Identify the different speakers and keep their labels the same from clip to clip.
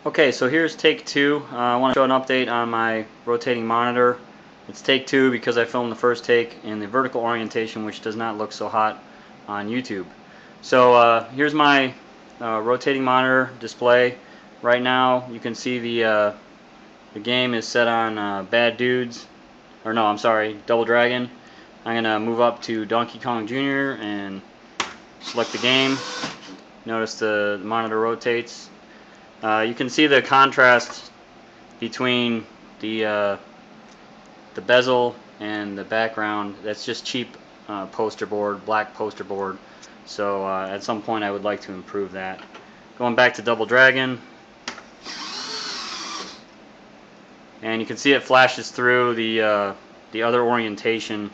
Speaker 1: Okay, so here's take two. I want to show an update on my rotating monitor. It's take two because I filmed the first take in the vertical orientation, which does not look so hot on YouTube. So here's my rotating monitor display. Right now you can see the game is set on Bad Dudes, or no, I'm sorry, Double Dragon. I'm going to move up to Donkey Kong Jr. and select the game. Notice the monitor rotates. You can see the contrast between the bezel and the background. That's just cheap poster board, black poster board. So at some point I would like to improve that. Going back to Double Dragon, and you can see it flashes through the other orientation,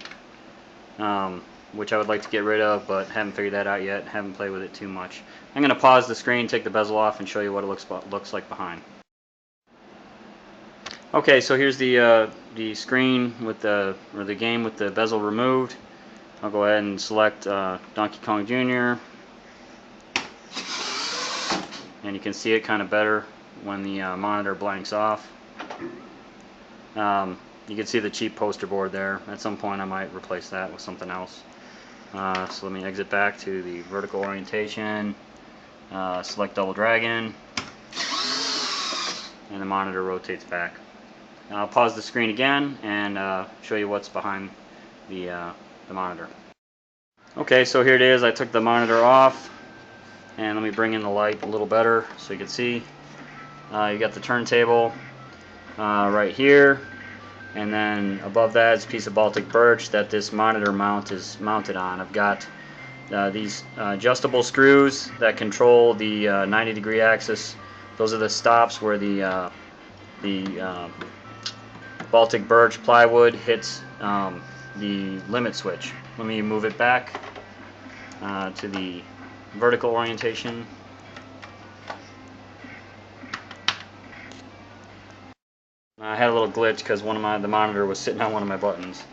Speaker 1: which I would like to get rid of, but haven't figured that out yet. Haven't played with it too much. I'm going to pause the screen, take the bezel off, and show you what it looks like behind. Okay, so here's the screen with the game with the bezel removed. I'll go ahead and select Donkey Kong Jr. and you can see it kind of better when the monitor blanks off. You can see the cheap poster board there. At some point I might replace that with something else. So let me exit back to the vertical orientation, select Double Dragon, and the monitor rotates back. I'll pause the screen again and show you what's behind the monitor. Okay, so here it is. I took the monitor off, and let me bring in the light a little better so you can see. You got the turntable right here, and then above that is a piece of Baltic birch that this monitor mount is mounted on. I've got these adjustable screws that control the 90-degree axis. Those are the stops where the Baltic birch plywood hits the limit switch. Let me move it back to the vertical orientation. I had a little glitch because the monitor was sitting on one of my buttons.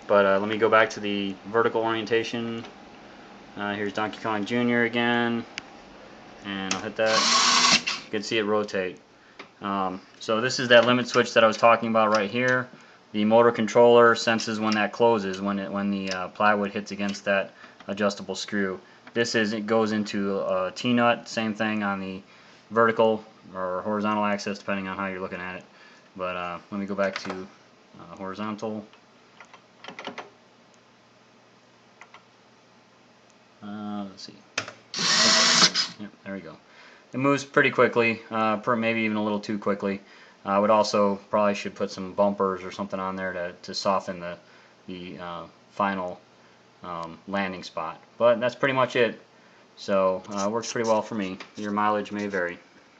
Speaker 1: But let me go back to the vertical orientation. Here's Donkey Kong Jr. again, and I'll hit that. You can see it rotate. So this is that limit switch that I was talking about right here. The motor controller senses when that closes, when the plywood hits against that adjustable screw. It goes into a T-nut. Same thing on the vertical or horizontal axis, depending on how you're looking at it. But let me go back to horizontal. Let's see. Yep, there we go. It moves pretty quickly, maybe even a little too quickly. I would also probably should put some bumpers or something on there to soften the final landing spot. But that's pretty much it. So it works pretty well for me. Your mileage may vary.